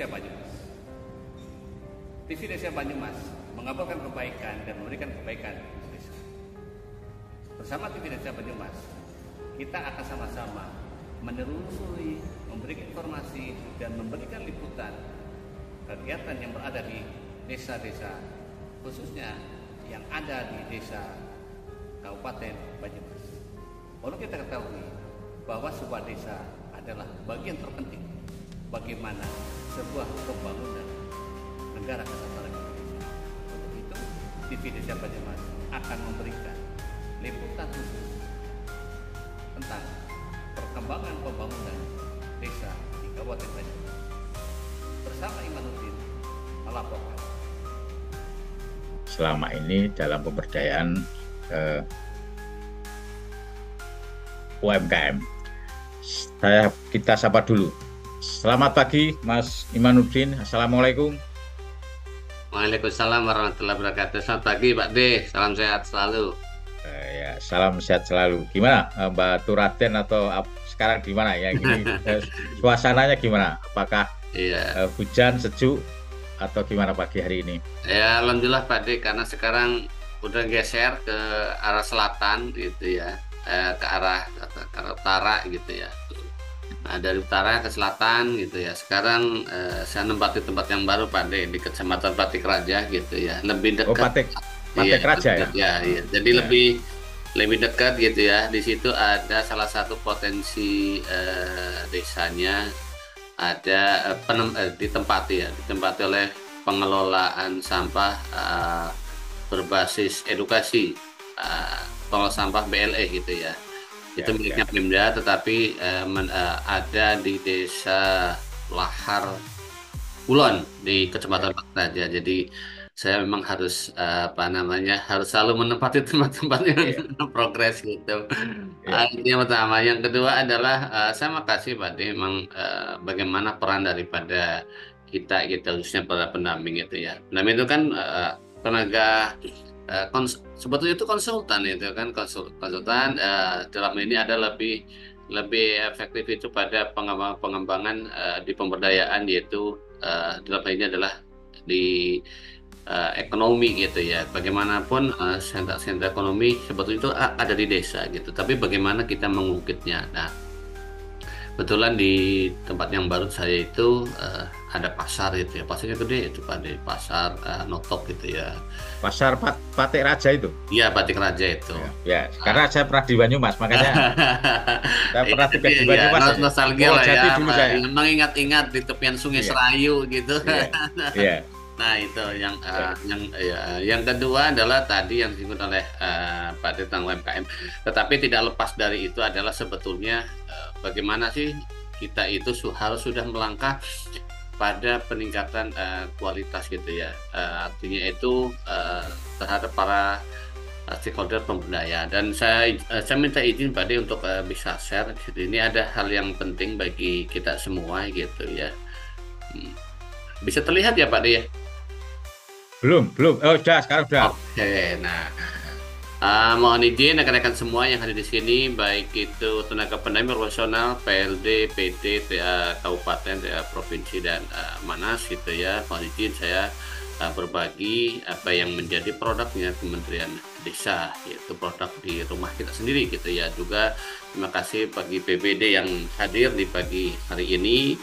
Desa Banyumas. TV Desa Banyumas mengabarkan kebaikan dan memberikan kebaikan di desa. Bersama TV Desa Banyumas, kita akan sama-sama menelusuri, memberikan informasi dan memberikan liputan kegiatan yang berada di desa-desa, khususnya yang ada di desa Kabupaten Banyumas. Perlu kita ketahui bahwa sebuah desa adalah bagian terpenting bagaimana sebuah pembangunan negara kesatuan Indonesia. Untuk itu, TV Desa Banyumas akan memberikan liputan khusus tentang perkembangan pembangunan desa di Kabupaten Banyumas. Bersama Imanuddin melaporkan. Selama ini dalam pemberdayaan UMKM. Kita sapa dulu. Selamat pagi Mas Imanuddin. Assalamualaikum. Waalaikumsalam warahmatullahi wabarakatuh. Selamat pagi Pak D. Salam sehat selalu. Ya, salam sehat selalu. Gimana Mbak Turaden atau sekarang di mana ya? Suasananya gimana? Apakah hujan, sejuk atau gimana pagi hari ini? Ya alhamdulillah Pak D, karena sekarang udah geser ke arah selatan gitu ya, ke arah utara gitu ya. Nah, dari utara ke selatan gitu ya. Sekarang saya nempati tempat yang baru Pak D, di Kecamatan Patik Raja gitu ya. Lebih dekat. Oh, Patik Raja ya? Iya. Jadi lebih dekat gitu ya. Di situ ada salah satu potensi desanya, ada ditempati oleh pengelolaan sampah berbasis edukasi, pengelola sampah BLE gitu ya. Itu miliknya Pemda, tetapi ada di Desa Lahar Kulon di Kecamatan Patik Raja. Jadi saya memang harus harus selalu menempati tempat-tempat yang progres gitu. Itu yang pertama. Yang kedua adalah saya makasih Pak D, memang bagaimana peran daripada kita khususnya para pendamping itu ya. Pendamping itu kan tenaga sebetulnya itu konsultan itu kan, konsultan dalam ini ada lebih efektif itu pada pengembangan di pemberdayaan, yaitu dalam ini adalah di ekonomi gitu ya. Bagaimanapun sentra ekonomi sebetulnya itu ada di desa gitu, tapi bagaimana kita mengukitnya. Nah, kebetulan di tempat yang baru saya itu ada pasar gitu ya, pasarnya gede itu Pak D, pasar Notok gitu ya. Pasar Patik Raja itu? Iya, Patik Raja itu. Ya, karena saya pernah di Banyumas, makanya saya pernah tugas di Banyumas. Nostalgia lah ya, dulu saya mengingat-ingat di tepian Sungai Serayu gitu. Iya. Nah itu yang kedua adalah tadi yang disebut oleh Pak D tentang UMKM. Tetapi tidak lepas dari itu adalah sebetulnya bagaimana sih kita itu harus sudah melangkah pada peningkatan kualitas gitu ya. Artinya itu terhadap para stakeholder pemberdayaan. Dan saya minta izin Pak D untuk bisa share. Ini ada hal yang penting bagi kita semua gitu ya. Bisa terlihat ya Pak D ya? Belum. Oh, sekarang sudah. Oke, nah, mohon izin rekan-rekan semua yang hadir di sini, baik itu tenaga pendamping profesional, PLD, PD, TA Kabupaten, TA Provinsi dan Manas gitu ya. Mohon izin saya berbagi apa yang menjadi produknya Kementerian Desa, yaitu produk di rumah kita sendiri gitu ya. Juga terima kasih bagi PBD yang hadir di pagi hari ini,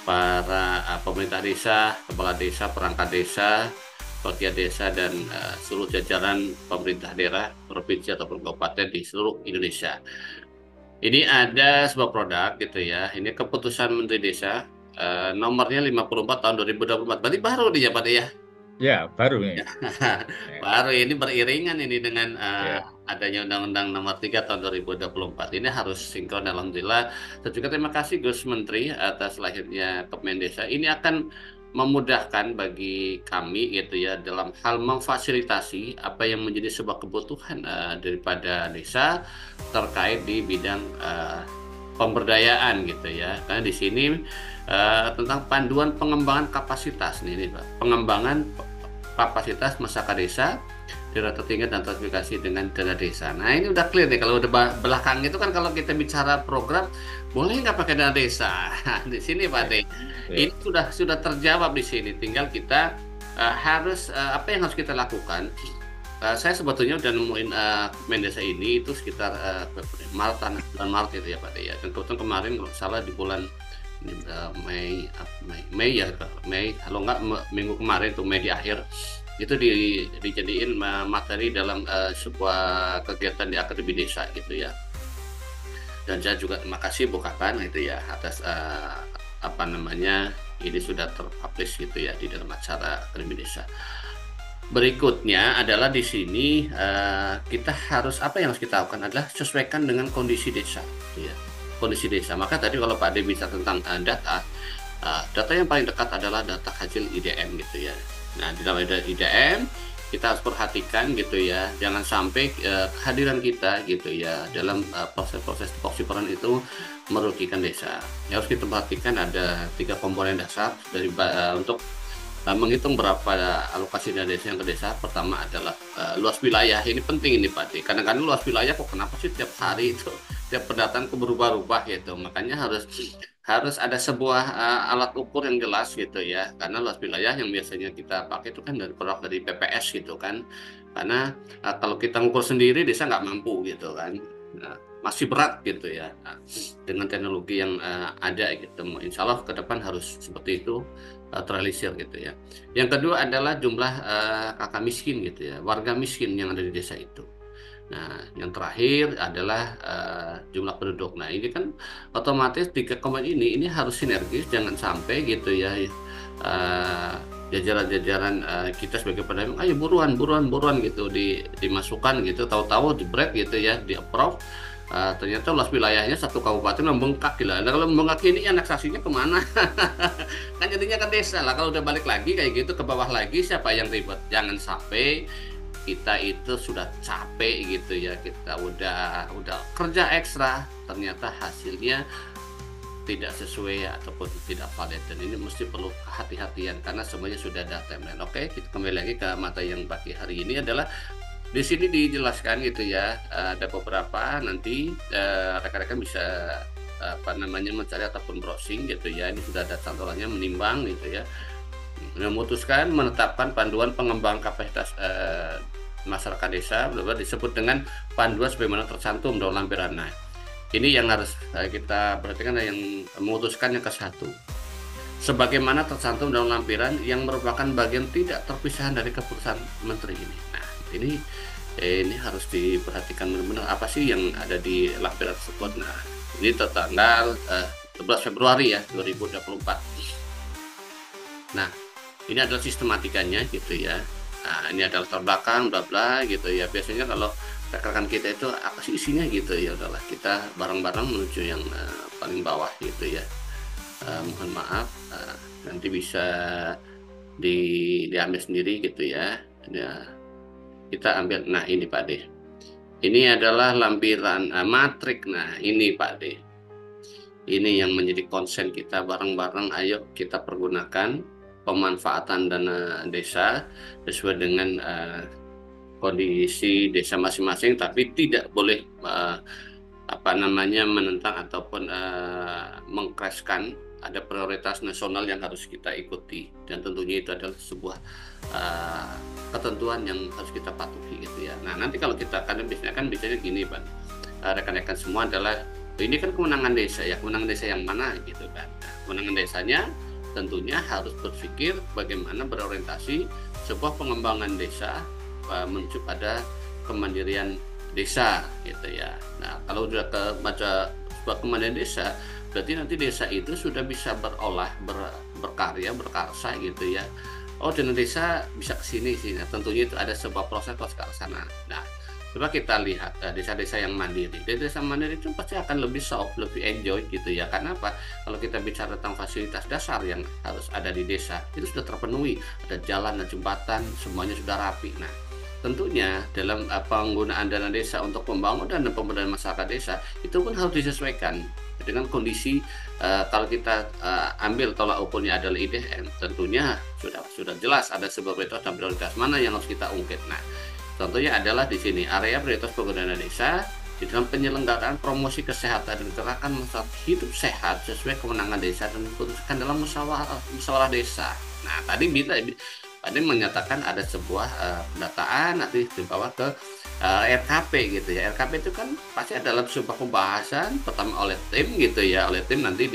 para pemerintah desa, kepala desa, perangkat desa, bagian desa dan seluruh jajaran pemerintah daerah, provinsi ataupun kabupaten di seluruh Indonesia. Ini ada sebuah produk gitu ya. Ini keputusan Menteri Desa nomornya 54 tahun 2024. Berarti baru nih ya Pak ya? Ya, baru nih. Baru ini beriringan ini dengan adanya Undang-Undang Nomor 3 tahun 2024. Ini harus sinkron, alhamdulillah. Dan juga terima kasih Gus Menteri atas lahirnya Kemendesa. Ini akan memudahkan bagi kami gitu ya dalam hal memfasilitasi apa yang menjadi sebuah kebutuhan daripada desa terkait di bidang pemberdayaan gitu ya. Karena di sini tentang panduan pengembangan kapasitas nih Pak. Pengembangan kapasitas masyarakat desa daerah tertinggal dan transmigrasi dengan dana desa. Nah ini udah clear nih, kalau udah belakang itu kan kalau kita bicara program boleh nggak pakai dana desa. Di sini Pak De, ini sudah terjawab di sini. Tinggal kita harus apa yang harus kita lakukan. Saya sebetulnya udah nemuin Mendesa ini itu sekitar bulan Maret itu ya Pak De ya. Dan kebetulan kemarin kalau salah di bulan Mei ya, kalau nggak minggu kemarin itu Mei di akhir itu dijadiin materi dalam sebuah kegiatan di Akademi Desa gitu ya. Dan saya juga terima kasih Bu Kapan itu ya atas apa namanya ini sudah terpublish gitu ya di dalam acara Akademi Desa. Berikutnya adalah di sini kita harus apa yang harus kita lakukan adalah sesuaikan dengan kondisi desa gitu ya. Kondisi desa. Maka tadi kalau Pak Ade bisa tentang data yang paling dekat adalah data hasil IDM gitu ya. Nah, di dalam IDM kita harus perhatikan gitu ya, jangan sampai kehadiran kita gitu ya dalam proses-proses tupoksi peran itu merugikan desa. Yang harus kita perhatikan ada 3 komponen dasar dari untuk menghitung berapa alokasi dana desa yang ke desa. Pertama adalah luas wilayah. Ini penting ini Pak D. Kadang-kadang luas wilayah kok kenapa sih tiap hari itu tiap pendataan berubah-ubah gitu. Makanya harus ada sebuah alat ukur yang jelas gitu ya, karena luas wilayah yang biasanya kita pakai itu kan dari PPS gitu kan, karena kalau kita ngukur sendiri desa nggak mampu gitu kan. Nah, masih berat gitu ya. Nah, dengan teknologi yang ada gitu, insya Allah ke depan harus seperti itu terrealisir gitu ya. Yang kedua adalah jumlah kakak miskin gitu ya, warga miskin yang ada di desa itu. Nah, yang terakhir adalah jumlah penduduk. Nah, ini kan otomatis 3 komponen ini harus sinergis, jangan sampai gitu ya jajaran-jajaran kita sebagai pedagang, ayo buruan gitu dimasukkan gitu, tahu-tahu jebret gitu ya, di approve. Ternyata luas wilayahnya 1 kabupaten membengkak gila. Nah, kalau membengkak ini aneksasinya kemana? Kan jadinya ke desa lah. Kalau udah balik lagi kayak gitu ke bawah lagi, siapa yang ribet? Jangan sampai kita itu sudah capek gitu ya, kita udah kerja ekstra, ternyata hasilnya tidak sesuai ataupun tidak valid, dan ini mesti perlu kehati-hatian karena semuanya sudah ada timeline. Oke, kita kembali lagi ke materi yang pagi hari ini adalah di sini dijelaskan gitu ya, ada beberapa nanti rekan-rekan bisa apa namanya mencari ataupun browsing gitu ya. Ini sudah ada cantolannya, menimbang gitu ya, memutuskan menetapkan panduan pengembangan kapasitas masyarakat desa, disebut dengan panduan sebagaimana tercantum dalam lampiran. Nah, ini yang harus kita perhatikan, yang memutuskan yang ke-1 sebagaimana tercantum dalam lampiran yang merupakan bagian tidak terpisahkan dari keputusan menteri ini. Nah, ini harus diperhatikan benar-benar apa sih yang ada di lampiran tersebut. Nah, ini tertanggal 11 Februari ya 2024. Nah, ini adalah sistematikanya gitu ya. Nah, ini adalah terbelakang bla bla gitu ya. Biasanya kalau rekan-rekan kita itu apa sih isinya gitu ya, udahlah kita bareng-bareng menuju yang paling bawah gitu ya. Mohon maaf, nanti bisa diambil sendiri gitu ya. Kita ambil, nah ini Pak D. Ini adalah lampiran matrik. Nah ini Pak D. Ini yang menjadi konsen kita bareng-bareng. Ayo kita pergunakan pemanfaatan dana desa sesuai dengan kondisi desa masing-masing, tapi tidak boleh apa namanya menentang ataupun mengkraskan. Ada prioritas nasional yang harus kita ikuti, dan tentunya itu adalah sebuah ketentuan yang harus kita patuhi gitu ya. Nah, nanti kalau kita biasanya gini Pak, rekan-rekan semua adalah ini kan kewenangan desa ya, kewenangan desa yang mana gitu kan. Nah, kewenangan desanya tentunya harus berpikir bagaimana berorientasi sebuah pengembangan desa menuju pada kemandirian desa gitu ya. Nah, kalau sudah sebuah kemandirian desa, berarti nanti desa itu sudah bisa berkarya, berkarsa gitu ya. Oh, dana desa bisa ke sini sih. Nah, tentunya itu ada sebuah proses ke sana. Nah, coba kita lihat desa-desa yang mandiri. Desa mandiri itu pasti akan lebih soft, lebih enjoy gitu ya. Karena apa? Kalau kita bicara tentang fasilitas dasar yang harus ada di desa, itu sudah terpenuhi. Ada jalan, ada jembatan, semuanya sudah rapi. Nah, tentunya dalam penggunaan dana desa untuk pembangunan dan pemberdayaan masyarakat desa itu pun harus disesuaikan dengan kondisi. Kalau kita ambil tolak ukurnya adalah IDM, tentunya sudah jelas ada sebuah prioritas dan prioritas mana yang harus kita ungkit. Nah, Contohnya adalah di sini area prioritas program dana desa di dalam penyelenggaraan promosi kesehatan dan gerakan masyarakat hidup sehat sesuai kewenangan desa dan diputuskan dalam musyawarah desa. Nah, tadi menyatakan ada sebuah pendataan nanti dibawa ke RKP gitu ya. RKP itu kan pasti dalam sebuah pembahasan pertama oleh tim gitu ya, oleh tim nanti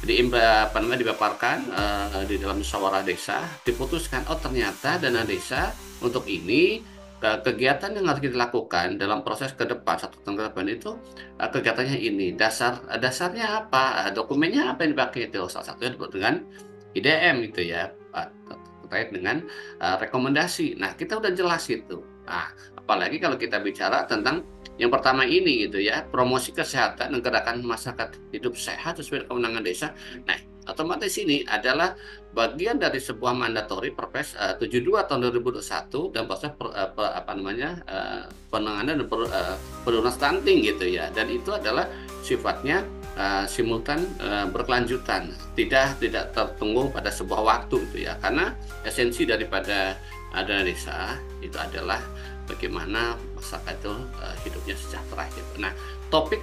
dipaparkan di dalam musyawarah desa, diputuskan oh ternyata dana desa untuk ini kegiatan yang harus kita lakukan dalam proses ke depan 1 tahun ke depan itu kegiatannya ini dasarnya apa, dokumennya apa yang dipakai itu, salah satunya dengan IDM gitu ya, terkait dengan rekomendasi. Nah, kita udah jelas itu. Nah, apalagi kalau kita bicara tentang yang pertama ini gitu ya, promosi kesehatan dan gerakan masyarakat hidup sehat sesuai kewenangan desa. Nah, otomatis ini adalah bagian dari sebuah mandatori Perpres 72 tahun 2021 dan proses penanganan dan penurunan stunting gitu ya. Dan itu adalah sifatnya simultan berkelanjutan, tidak tertunggu pada sebuah waktu itu ya. Karena esensi daripada dana desa itu adalah bagaimana masyarakat itu hidupnya sejahtera gitu. Nah, topik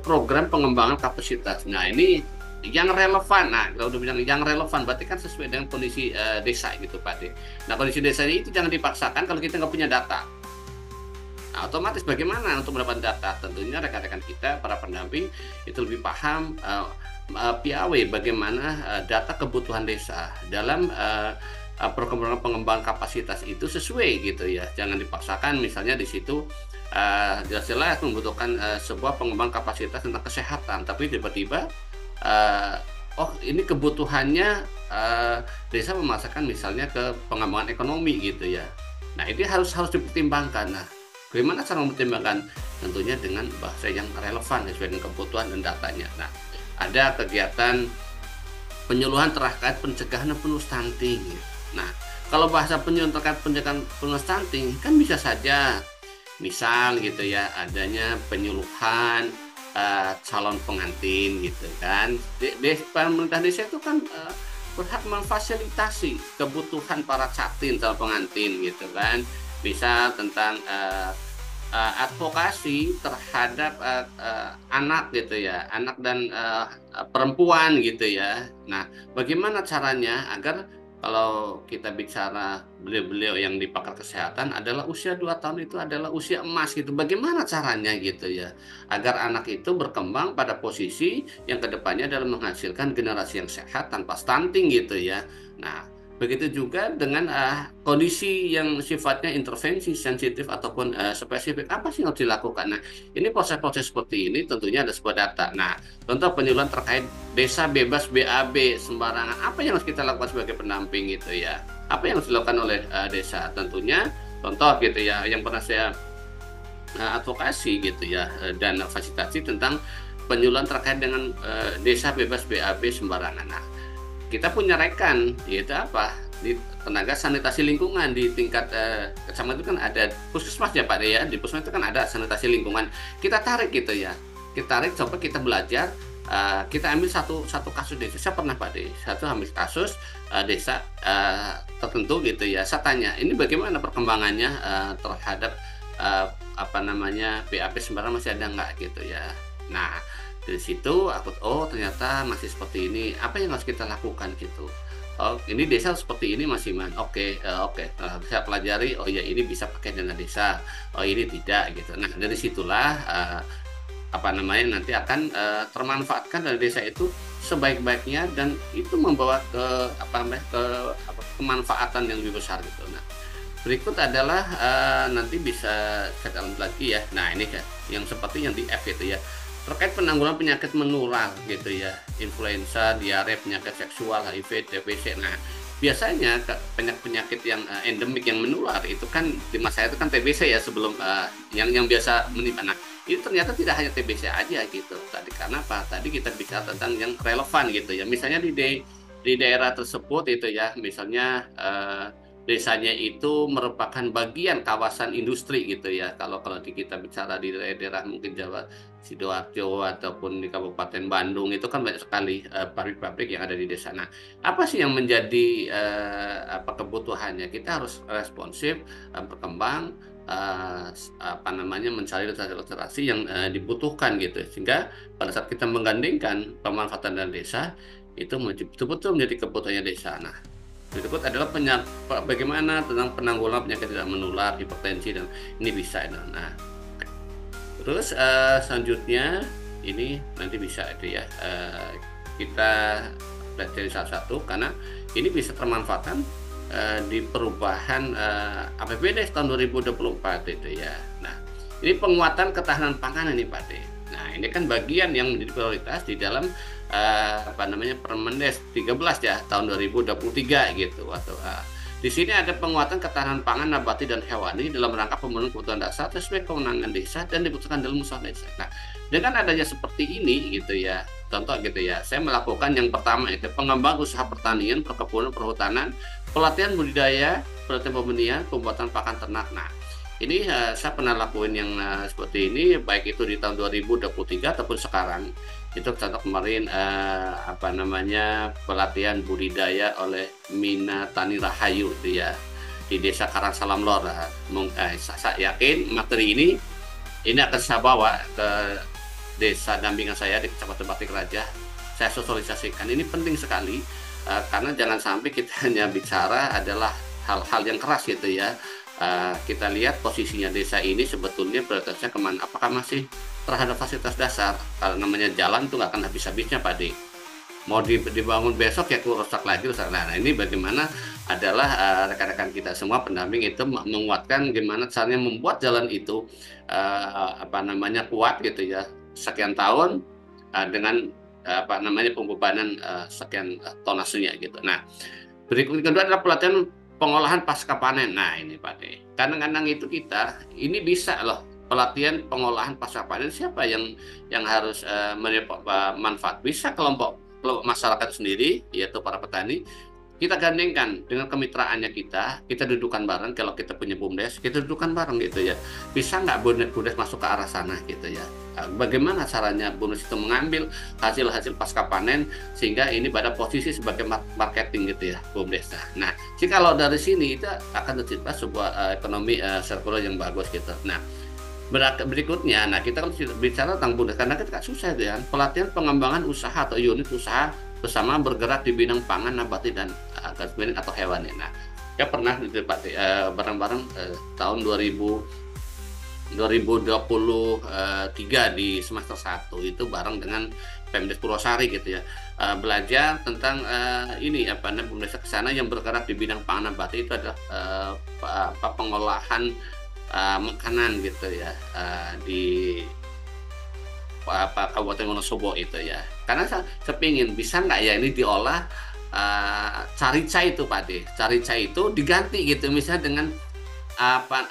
program pengembangan kapasitas. Nah, ini yang relevan. Nah, kalau udah bilang yang relevan berarti kan sesuai dengan kondisi desa gitu Pak De. Nah, kondisi desa itu jangan dipaksakan kalau kita nggak punya data. Nah, otomatis bagaimana untuk mendapatkan data? Tentunya rekan-rekan kita, para pendamping itu lebih paham piawe bagaimana data kebutuhan desa dalam pengembangan kapasitas itu sesuai gitu ya. Jangan dipaksakan misalnya di situ jelas-jelas membutuhkan sebuah pengembangan kapasitas tentang kesehatan, tapi tiba-tiba oh ini kebutuhannya desa memasakkan misalnya ke pengembangan ekonomi gitu ya. Nah, ini harus dipertimbangkan. Nah, bagaimana cara mempertimbangkan? Tentunya dengan bahasa yang relevan sesuai dengan kebutuhan dan datanya. Nah, ada kegiatan penyuluhan terkait pencegahan dan penurunan stunting. Nah, kalau bahasa penyuluhan terkait pencegahan penurunan stunting kan bisa saja misal gitu ya, adanya penyuluhan calon pengantin gitu kan. Pemerintah desa itu kan berhak memfasilitasi kebutuhan para catin calon pengantin gitu kan. Bisa tentang advokasi terhadap anak gitu ya, anak dan perempuan gitu ya. Nah, bagaimana caranya agar kalau kita bicara beliau-beliau yang di pakar kesehatan adalah usia 2 tahun itu adalah usia emas gitu. Bagaimana caranya gitu ya, agar anak itu berkembang pada posisi yang kedepannya dalam menghasilkan generasi yang sehat tanpa stunting gitu ya. Nah, begitu juga dengan kondisi yang sifatnya intervensi sensitif ataupun spesifik, apa sih yang harus dilakukan? Nah, ini proses-proses seperti ini tentunya ada sebuah data. Nah, contoh penyuluhan terkait desa bebas BAB sembarangan, apa yang harus kita lakukan sebagai pendamping gitu ya? Apa yang harus dilakukan oleh desa? Tentunya contoh gitu ya, yang pernah saya advokasi gitu ya, dan fasilitasi tentang penyuluhan terkait dengan desa bebas BAB sembarangan. Nah, kita punya rekan yaitu apa di tenaga sanitasi lingkungan di tingkat kecamatan itu kan ada puskesmas ya Pak ya, di puskesmas itu kan ada sanitasi lingkungan, kita tarik gitu ya, kita tarik coba kita belajar, kita ambil satu kasus desa. Saya pernah Pak De ambil kasus desa tertentu gitu ya, saya tanya ini bagaimana perkembangannya terhadap BAP sembarangan masih ada nggak gitu ya. Nah, dari situ aku ternyata masih seperti ini, apa yang harus kita lakukan gitu. Oh, ini desa seperti ini masih oke. Saya pelajari, oh ya ini bisa pakai dana desa, oh ini tidak gitu. Nah, dari situlah nanti akan termanfaatkan dari desa itu sebaik-baiknya dan itu membawa ke kemanfaatan yang lebih besar gitu. Nah, berikut adalah nanti bisa kita dalam lagi ya. Nah, ini kan yang seperti yang di F itu ya, terkait penanggulangan penyakit menular gitu ya, influenza, diare, penyakit seksual, HIV, TBC. Nah, biasanya penyakit yang endemik yang menular itu kan di masa itu kan TBC ya sebelum yang biasa menimpa. Nah, itu ternyata tidak hanya TBC aja gitu. Tadi karena apa? Tadi kita bicara tentang yang relevan gitu ya. Misalnya di daerah tersebut itu ya, misalnya desanya itu merupakan bagian kawasan industri gitu ya. Kalau kita bicara di daerah mungkin Jawa, Sidoarjo ataupun di Kabupaten Bandung itu kan banyak sekali pabrik-pabrik yang ada di desa. Nah, apa sih yang menjadi kebutuhannya? Kita harus responsif, berkembang apa namanya mencari literasi yang dibutuhkan gitu, sehingga pada saat kita menggandengkan pemanfaatan dana desa itu betul-betul menjadi kebutuhannya desa. Nah, berikut adalah bagaimana tentang penanggulangan penyakit tidak menular, hipertensi, dan ini bisa. Nah, terus selanjutnya ini nanti bisa itu ya kita pelajari satu-satu, karena ini bisa termanfaatkan di perubahan APBD tahun 2024 itu ya. Nah, ini penguatan ketahanan pangan ini Pak De. Nah, ini kan bagian yang menjadi prioritas di dalam Permendes 13 ya tahun 2023 gitu. Atau di sini ada penguatan ketahanan pangan nabati dan hewani dalam rangka pemenuhan kebutuhan dasar sesuai kewenangan desa dan dibutuhkan dalam usaha desa. Nah, dengan adanya seperti ini gitu ya, contoh gitu ya, saya melakukan yang pertama itu pengembangan usaha pertanian, perkebunan, perhutanan, pelatihan budidaya, pelatihan pembenihan, pembuatan pakan ternak. Nah, ini saya pernah lakuin yang seperti ini, baik itu di tahun 2023 ataupun sekarang. Itu contoh kemarin pelatihan budidaya oleh Mina Tani Rahayu itu ya di Desa Karangsalam Lor. Saya yakin materi ini akan saya bawa ke desa dampingan saya di Kecamatan Batik Raja. Saya sosialisasikan, ini penting sekali karena jangan sampai kita hanya bicara adalah hal-hal yang keras gitu ya. Kita lihat posisinya desa ini sebetulnya prioritasnya kemana, apakah masih terhadap fasilitas dasar. Kalau namanya jalan tuh nggak akan habis-habisnya Pak De, mau dibangun besok ya rusak lagi. Nah, ini bagaimana adalah rekan-rekan kita semua pendamping itu menguatkan gimana caranya membuat jalan itu kuat gitu ya, sekian tahun dengan pembebanan sekian tonasenya gitu. Nah, berikut kedua adalah pelatihan pengolahan pasca panen. Nah, ini Pak De, kadang-kadang itu kita ini bisa loh pelatihan pengolahan pasca panen, siapa yang harus manfaat, bisa kelompok masyarakat sendiri yaitu para petani. Kita gandengkan dengan kemitraannya, kita dudukan bareng. Kalau kita punya BUMDes, kita dudukan bareng gitu ya. Bisa nggak BUMDes masuk ke arah sana gitu ya. Bagaimana caranya BUMDes itu mengambil hasil-hasil pasca panen sehingga ini pada posisi sebagai marketing gitu ya BUMDes. Nah, jika kalau dari sini itu akan tercipta sebuah ekonomi sirkular yang bagus gitu. Nah, berikutnya, nah kita kan bicara tentang BUMDes karena kita susah ya, pelatihan pengembangan usaha atau unit usaha bersama bergerak di bidang pangan, nabati, dan atau hewani. Nah, saya pernah bareng-bareng tahun 2023 di semester 1 itu bareng dengan Pemdes Purwosari gitu ya, belajar tentang BUMDes ke sana yang bergerak di bidang pangan, nabati. Itu adalah pengolahan makanan gitu ya di Kabupaten Wonosobo itu ya. Karena saya kepingin bisa nggak ya ini diolah carica itu Pak De. Carica itu diganti gitu misalnya dengan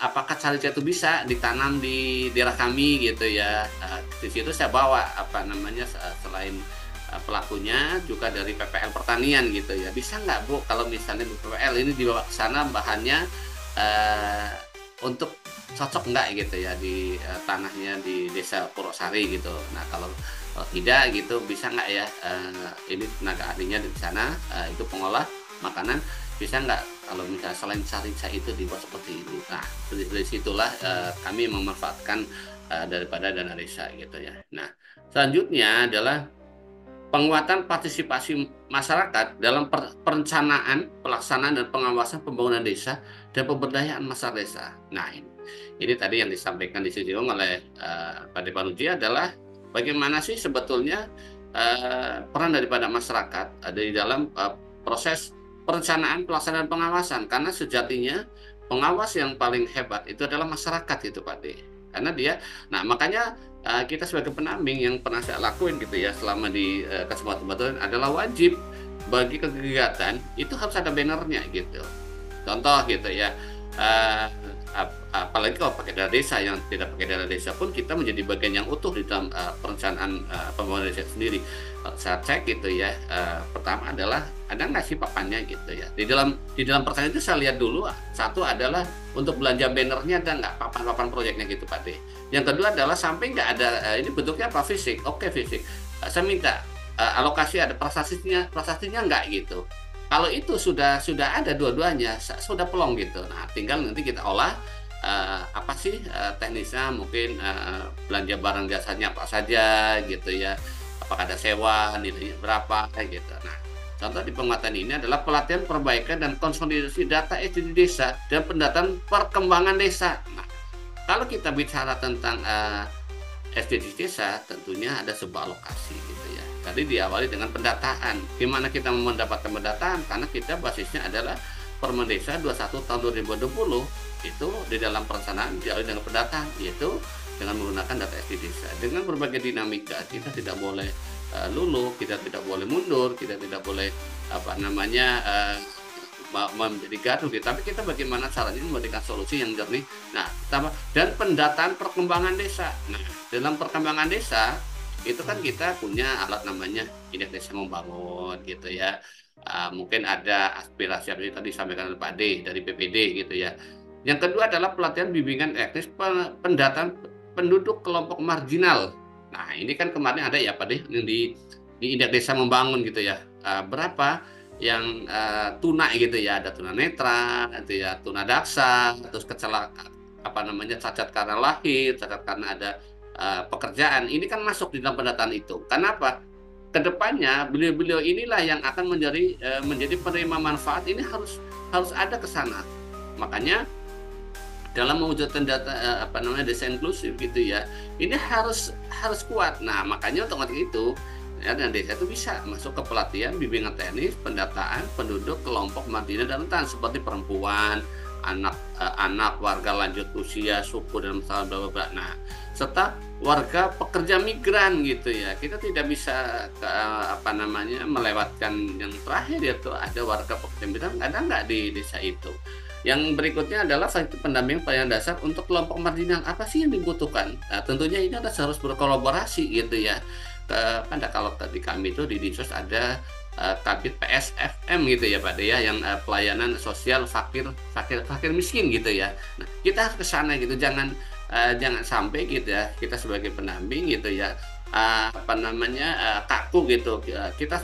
apakah carica itu bisa ditanam di daerah kami gitu ya. Di situ saya bawa selain pelakunya juga dari PPL pertanian gitu ya. Bisa nggak Bu kalau misalnya di PPL ini dibawa ke sana bahannya untuk cocok nggak gitu ya di tanahnya di Desa Purwosari gitu. Nah, kalau tidak gitu bisa nggak ya ini tenaga ahlinya di sana itu pengolah makanan, bisa nggak kalau misalnya selain carica itu dibuat seperti ini. Nah, dari situlah kami memanfaatkan daripada dana desa gitu ya. Nah, selanjutnya adalah penguatan partisipasi masyarakat dalam perencanaan, pelaksanaan, dan pengawasan pembangunan desa dan pemberdayaan masyarakat desa. Nah, ini tadi yang disampaikan disinggung oleh Pak De Panuji adalah bagaimana sih sebetulnya peran daripada masyarakat ada di dalam proses perencanaan, pelaksanaan, pengawasan. Karena sejatinya pengawas yang paling hebat itu adalah masyarakat itu Pak De. Karena dia, nah makanya kita sebagai pendamping yang pernah saya lakuin gitu ya selama di Kecamatan Baturan adalah wajib bagi kegiatan itu harus ada bannernya gitu. Contoh gitu ya, apalagi kalau pakai dana desa, yang tidak pakai dana desa pun kita menjadi bagian yang utuh di dalam perencanaan pembangunan desa sendiri. Saya cek gitu ya, pertama adalah ada nggak sih papannya gitu ya. Di dalam pertanyaan itu saya lihat dulu, satu adalah untuk belanja bannernya ada nggak papan-papan proyeknya gitu Pak De. Yang kedua adalah sampai nggak ada ini bentuknya apa, fisik, oke fisik. Saya minta alokasi ada prasastinya nggak gitu. Kalau itu sudah ada dua-duanya, sudah pelong gitu. Nah, tinggal nanti kita olah apa sih teknisnya, mungkin belanja barang jasanya apa saja gitu ya, apakah ada sewa, nilainya berapa kayak gitu. Nah, contoh di penguatan ini adalah pelatihan perbaikan dan konsolidasi data SD di desa dan pendataan perkembangan desa. Nah, kalau kita bicara tentang SD di desa, tentunya ada sebuah lokasi gitu ya. Tadi diawali dengan pendataan. Gimana kita mendapatkan pendataan? Karena kita basisnya adalah Permen Desa 21 tahun 2020, itu di dalam perencanaan diawali dengan pendataan, yaitu dengan menggunakan data SD desa. Dengan berbagai dinamika, kita tidak boleh luluh, kita tidak boleh mundur, kita tidak boleh menjadi gaduh gitu. Tapi kita bagaimana caranya memberikan solusi yang jernih. Nah, dan pendataan perkembangan desa. Nah, dalam perkembangan desa itu kan kita punya alat namanya Indeks Desa Membangun gitu ya. Mungkin ada aspirasi yang tadi disampaikan oleh Pak D dari PPD gitu ya. Yang kedua adalah pelatihan bimbingan teknis pendataan penduduk kelompok marginal. Nah, ini kan kemarin ada ya Pak D yang di Indeks Desa Membangun gitu ya. Berapa yang tuna gitu ya, ada tunanetra, gitu ya, tunadaksa, terus kecelakaan cacat karena lahir, cacat karena ada pekerjaan. Ini kan masuk di dalam pendataan itu. Kenapa? Kedepannya beliau-beliau inilah yang akan menjadi penerima manfaat. Ini harus ada ke sana. Makanya dalam mewujudkan data desa inklusif gitu ya, ini harus kuat. Nah, makanya untuk itu ya, dan desa itu bisa masuk ke pelatihan bimbingan teknis pendataan penduduk kelompok marginal dan rentan seperti perempuan, anak, warga lanjut usia, suku dan masalah bla bla bla. Nah, serta warga pekerja migran gitu ya. Kita tidak bisa melewatkan yang terakhir, yaitu ada warga pekerja migran, ada nggak di desa itu. Yang berikutnya adalah pendampingan pelayanan dasar untuk kelompok marginal. Apa sih yang dibutuhkan? Nah, tentunya ini harus berkolaborasi gitu ya. Kalau di kami itu di Dinsos ada Kabit PSFM gitu ya Pak De ya, yang pelayanan sosial fakir miskin gitu ya. Nah, kita harus ke sana gitu, jangan sampai gitu ya kita sebagai pendamping gitu ya kaku gitu. Kita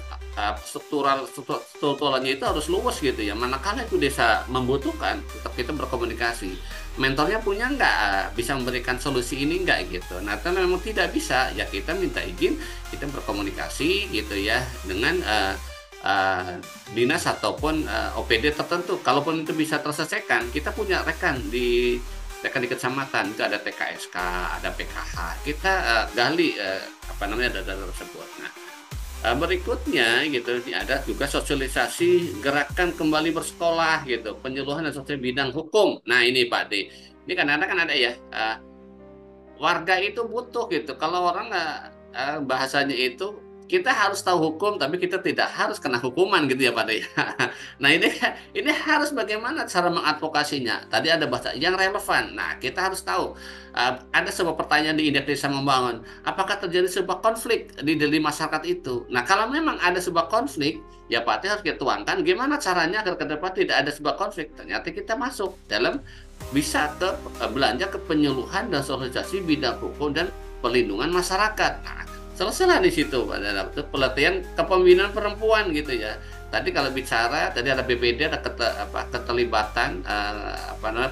strukturalnya itu harus luas gitu ya. Manakala itu desa membutuhkan, tetap kita berkomunikasi. Mentornya punya nggak, bisa memberikan solusi ini nggak gitu. Nah, kalau memang tidak bisa, ya kita minta izin, kita berkomunikasi gitu ya dengan dinas ataupun OPD tertentu. Kalaupun itu bisa terselesaikan, kita punya rekan di kecamatan itu ada TKSK, ada PKH. Kita gali data tersebut. Nah, berikutnya gitu ada juga sosialisasi gerakan kembali bersekolah gitu, penyuluhan dan sosial bidang hukum. Nah, ini Pak D, ini kadang-kadang kan ada ya warga itu butuh gitu. Kalau orang bahasanya itu kita harus tahu hukum, tapi kita tidak harus kena hukuman gitu ya Pak De. Nah, ini harus bagaimana cara mengadvokasinya. Tadi ada bahasa yang relevan. Nah, kita harus tahu ada sebuah pertanyaan di Indeks Desa Membangun. Apakah terjadi sebuah konflik di masyarakat itu? Nah, kalau memang ada sebuah konflik, ya Pak De harus kita tuangkan gimana caranya agar ke depan tidak ada sebuah konflik. Ternyata kita masuk dalam bisa belanja ke penyuluhan dan sosialisasi bidang hukum dan perlindungan masyarakat. Nah, selesailah di situ pada pelatihan kepemimpinan perempuan gitu ya. Tadi kalau bicara tadi ada BPD, ada keterlibatan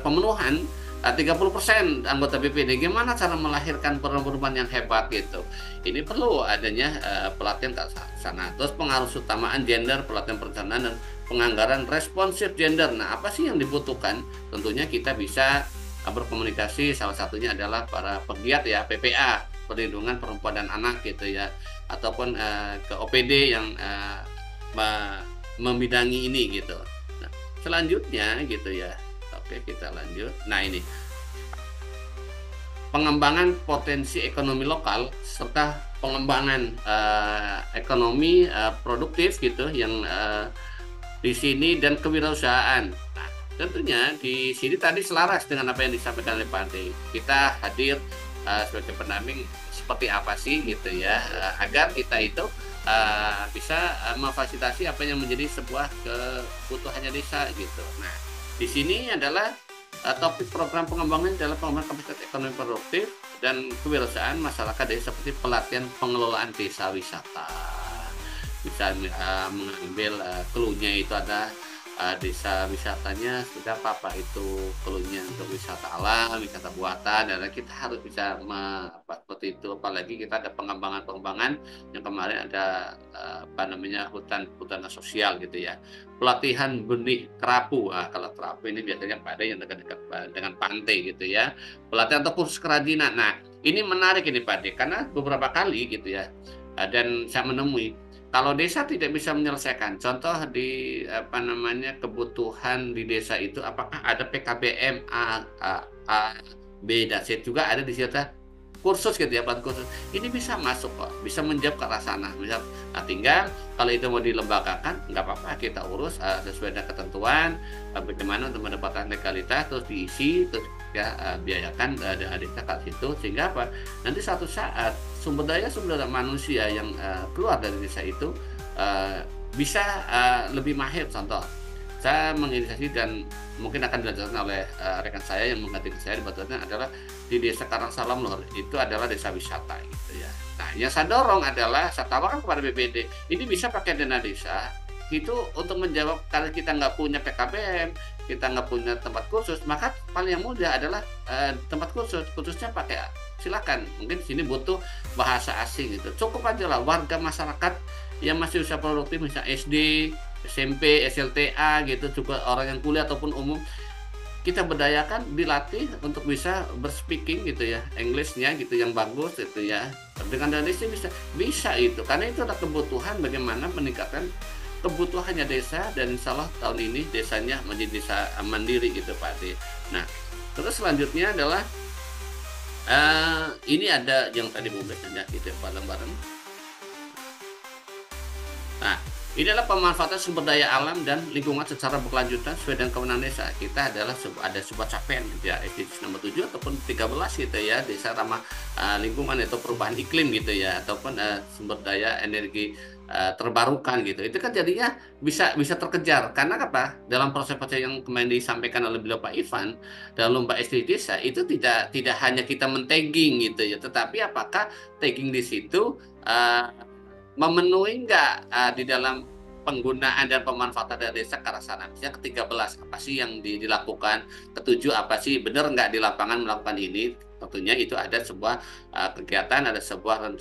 pemenuhan 30% anggota BPD. Gimana cara melahirkan perempuan yang hebat gitu. Ini perlu adanya pelatihan ke sana. Terus pengaruh utamaan gender, pelatihan perencanaan dan penganggaran responsif gender. Nah, apa sih yang dibutuhkan? Tentunya kita bisa berkomunikasi, salah satunya adalah para pegiat ya, PPA, perlindungan perempuan dan anak gitu ya, ataupun ke OPD yang membidangi ini gitu. Nah, selanjutnya gitu ya, oke kita lanjut. Nah, ini pengembangan potensi ekonomi lokal serta pengembangan ekonomi produktif gitu yang di sini dan kewirausahaan. Nah, tentunya di sini tadi selaras dengan apa yang disampaikan oleh Pak Ade. Kita hadir sebagai pendamping seperti apa sih gitu ya, agar kita itu bisa memfasilitasi apa yang menjadi sebuah kebutuhannya desa gitu. Nah, di sini adalah topik program pengembangan adalah pengembangan kapasitas ekonomi produktif dan kewirausahaan masyarakat desa seperti pelatihan pengelolaan desa wisata. Bisa mengambil clue-nya itu ada desa wisatanya sudah apa itu keluhnya untuk wisata alam, wisata buatan, dan kita harus bisa seperti itu. Apalagi kita ada pengembangan yang kemarin ada hutan sosial gitu ya, pelatihan benih kerapu. Kalau kerapu ini biasanya pada yang dekat-dekat dengan pantai gitu ya, pelatihan atau kursus kerajinan. Nah ini menarik ini Pak De, karena beberapa kali gitu ya, dan saya menemui kalau desa tidak bisa menyelesaikan, contoh di kebutuhan di desa itu, apakah ada PKBM A, B dan C, juga ada di situ kursus gitu ya, kursus ini bisa masuk kok, bisa menjawab ke arah sana. Misal, tinggal kalau itu mau dilembagakan, nggak apa-apa, kita urus sesuai dengan ketentuan, bagaimana untuk mendapatkan legalitas, terus diisi, terus ya biayakan desa ke situ, sehingga apa? Nanti suatu saat sumber daya manusia yang keluar dari desa itu bisa lebih mahir. Contoh, saya menginisiasi dan mungkin akan dilanjutkan oleh rekan saya yang mengganti saya di Batu Raten adalah di desa Karangsalam Lor, itu adalah desa wisata gitu ya. Nah yang saya dorong adalah, saya tawarkan kepada BPD, ini bisa pakai dana desa itu untuk menjawab, karena kita nggak punya PKBM, kita nggak punya tempat khusus, maka paling yang mudah adalah tempat khususnya pakai, silakan. Mungkin sini butuh bahasa asing gitu, cukup aja lah warga masyarakat yang masih usia produktif, misalnya SD, SMP, SLTA gitu, juga orang yang kuliah ataupun umum, kita berdayakan, dilatih untuk bisa berspeaking gitu ya, Englishnya gitu yang bagus gitu ya. Dengan dana desa bisa itu, karena itu adalah kebutuhan bagaimana meningkatkan kebutuhannya desa, dan insya Allah tahun ini desanya menjadi desa mandiri gitu Pak De. Nah terus selanjutnya adalah ini ada yang tadi bumbesnya gitu bareng-bareng. Nah ini adalah pemanfaatan sumber daya alam dan lingkungan secara berkelanjutan sesuai dengan kewenangan desa. Kita adalah ada sebuah capaian gitu ya, SDGs nomor 7 ataupun 13 gitu ya, desa ramah lingkungan atau perubahan iklim gitu ya, ataupun sumber daya energi terbarukan gitu. Itu kan jadinya bisa terkejar, karena apa? Dalam proses-proses yang kemarin disampaikan oleh beliau Pak Ivan dalam lomba SD desa itu tidak hanya kita men-tagging gitu ya, tetapi apakah tagging di situ memenuhi nggak di dalam penggunaan dan pemanfaatan dari desa ke arah sana. Misalnya ke-13 apa sih yang dilakukan, ke-7 apa sih benar nggak di lapangan melakukan ini. Tentunya itu ada sebuah kegiatan, ada sebuah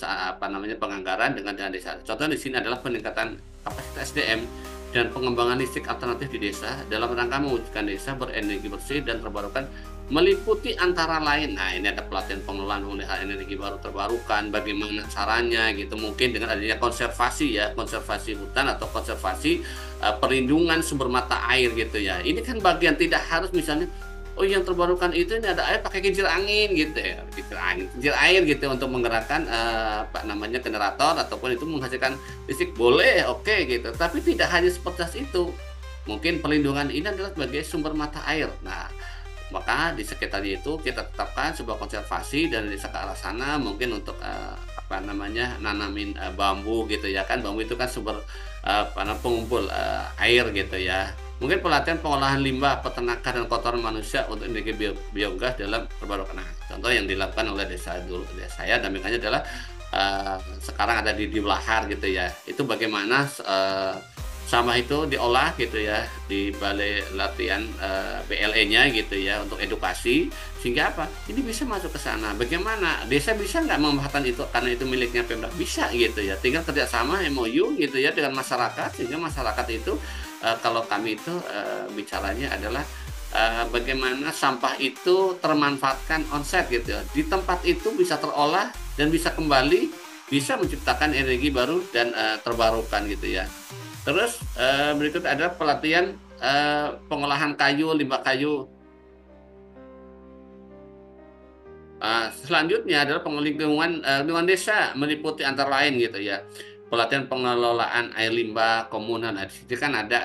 penganggaran dengan dana desa. Contoh di sini adalah peningkatan kapasitas SDM dan pengembangan listrik alternatif di desa dalam rangka mewujudkan desa berenergi bersih dan terbarukan, meliputi antara lain. Nah ini ada pelatihan pengelolaan energi baru terbarukan, bagaimana caranya gitu, mungkin dengan adanya konservasi ya, konservasi hutan atau konservasi perlindungan sumber mata air gitu ya. Ini kan bagian, tidak harus misalnya oh yang terbarukan itu ini ada air pakai kincir angin gitu ya, kincir air gitu untuk menggerakkan generator ataupun itu menghasilkan listrik, boleh, oke gitu. Tapi tidak hanya seperti itu, mungkin perlindungan ini adalah sebagai sumber mata air. Nah maka di sekitarnya itu kita tetapkan sebuah konservasi dan desa ke arah sana, mungkin untuk nanamin bambu gitu ya kan, bambu itu kan sumber pengumpul air gitu ya. Mungkin pelatihan pengolahan limbah, peternakan dan kotoran manusia untuk energi biogas dalam terbarukan. Nah, contoh yang dilakukan oleh desa dulu, saya dampingannya adalah sekarang ada di Belahar gitu ya. Itu bagaimana sampah itu diolah gitu ya di balai latihan BLE-nya gitu ya untuk edukasi, sehingga apa? Ini bisa masuk ke sana. Bagaimana desa bisa nggak memanfaatkan itu karena itu miliknya Pemda? Bisa gitu ya. Tinggal kerjasama MOU gitu ya dengan masyarakat, sehingga masyarakat itu kalau kami itu bicaranya adalah bagaimana sampah itu termanfaatkan on-site gitu ya. Di tempat itu bisa terolah dan bisa kembali, bisa menciptakan energi baru dan terbarukan gitu ya. Terus berikut adalah pelatihan pengolahan kayu, limbah kayu. Selanjutnya adalah lingkungan desa, meliputi antara lain gitu ya, pelatihan pengelolaan air limbah komunal. Nah, di situ kan ada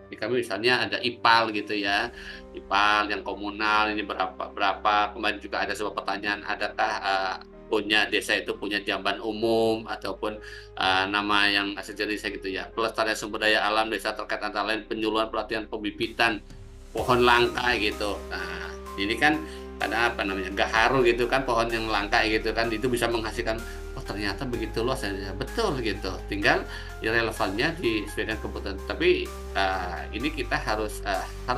di kami misalnya ada IPAL gitu ya, IPAL yang komunal ini berapa. Kemarin juga ada sebuah pertanyaan, adakah punya desa itu punya jamban umum ataupun nama yang asli desa gitu ya. Pelestarian sumber daya alam desa terkait antara lain penyuluhan pelatihan pembibitan pohon langka gitu. Nah ini kan ada gaharu gitu kan, pohon yang langka gitu kan, itu bisa menghasilkan ternyata begitu luas. Betul gitu, tinggal ya relevannya disesuaikan kebutuhan. Tapi ini kita harus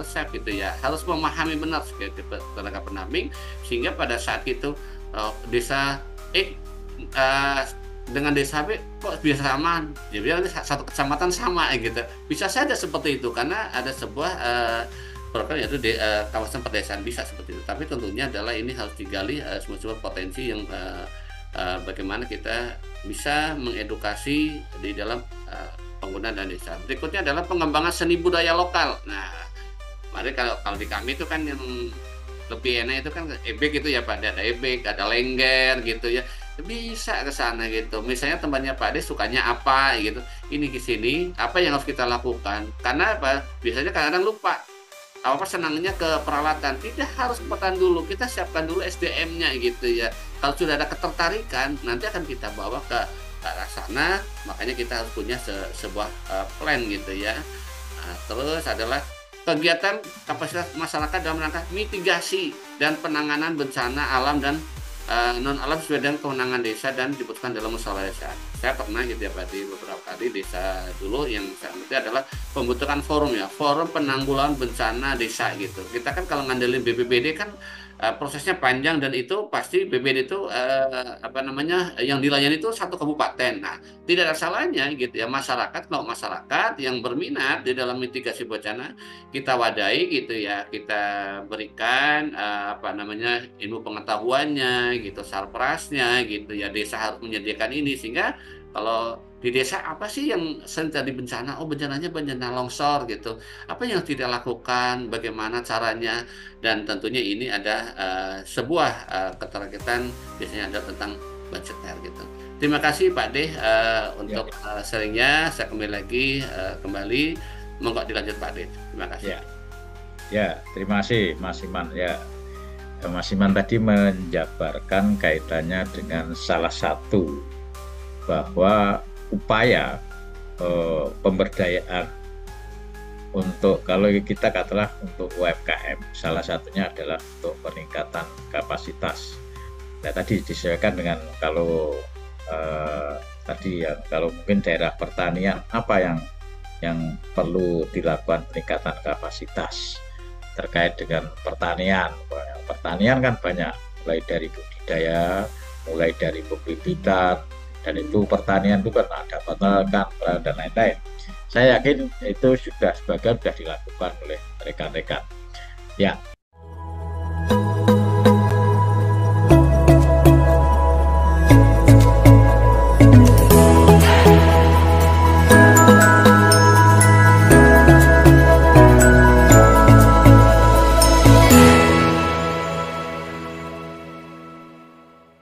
siap gitu ya, harus memahami benar sebagai tenaga pendamping, sehingga pada saat itu desa dengan desa B kok bisa aman, jadi satu kecamatan sama gitu, bisa saja seperti itu karena ada sebuah program yaitu kawasan perdesaan, bisa seperti itu. Tapi tentunya adalah ini harus digali semua potensi yang bagaimana kita bisa mengedukasi di dalam penggunaan dana desa. Berikutnya adalah pengembangan seni budaya lokal. Nah, mari kalau di kami itu kan yang lebih enak itu kan ebek gitu ya Pak, ada ebek, ada lengger gitu ya, bisa ke sana gitu. Misalnya temannya Pak Ade sukanya apa gitu, ini ke sini apa yang harus kita lakukan, karena apa, biasanya kadang-kadang lupa apa senangnya ke peralatan. Tidak harus petan dulu, kita siapkan dulu SDM-nya gitu ya. Kalau sudah ada ketertarikan, nanti akan kita bawa ke arah sana. Makanya kita harus punya sebuah plan gitu ya. Nah, terus adalah kegiatan kapasitas masyarakat dalam rangka mitigasi dan penanganan bencana alam dan non alam sesuai dengan kewenangan desa dan diputuskan dalam musyawarah desa. Saya pernah gitu ya Pak, di beberapa kali desa dulu yang saya ngerti adalah pembentukan forum ya, forum penanggulangan bencana desa gitu. Kita kan kalau ngandelin BPBD kan prosesnya panjang, dan itu pasti BPBD itu apa namanya yang dilayani itu satu kabupaten. Nah, tidak ada salahnya gitu ya masyarakat, kalau masyarakat yang berminat di dalam mitigasi bencana kita wadahi gitu ya, kita berikan apa namanya ilmu pengetahuannya gitu, sarprasnya gitu ya. Desa harus menyediakan ini, sehingga kalau di desa apa sih yang sering terjadi bencana? Oh, bencananya bencana longsor gitu. Apa yang tidak lakukan? Bagaimana caranya? Dan tentunya ini ada sebuah keterkaitan biasanya ada tentang budgeter gitu. Terima kasih Pak Deh untuk sharingnya. Saya kembali lagi monggo dilanjut Pak Deh. Terima kasih. Ya, terima kasih Mas Iman ya. Mas Iman tadi menjabarkan kaitannya dengan salah satu bahwa upaya pemberdayaan untuk, kalau kita katakanlah untuk UMKM, salah satunya adalah untuk peningkatan kapasitas. Nah, tadi disesuaikan dengan kalau tadi ya, kalau mungkin daerah pertanian apa yang perlu dilakukan peningkatan kapasitas terkait dengan pertanian. Pertanian kan banyak, mulai dari budidaya, mulai dari pembibitan, dan itu pertanian itu kan ada peternakan dan lain-lain. Saya yakin itu sebagian sudah dilakukan oleh rekan-rekan. Ya,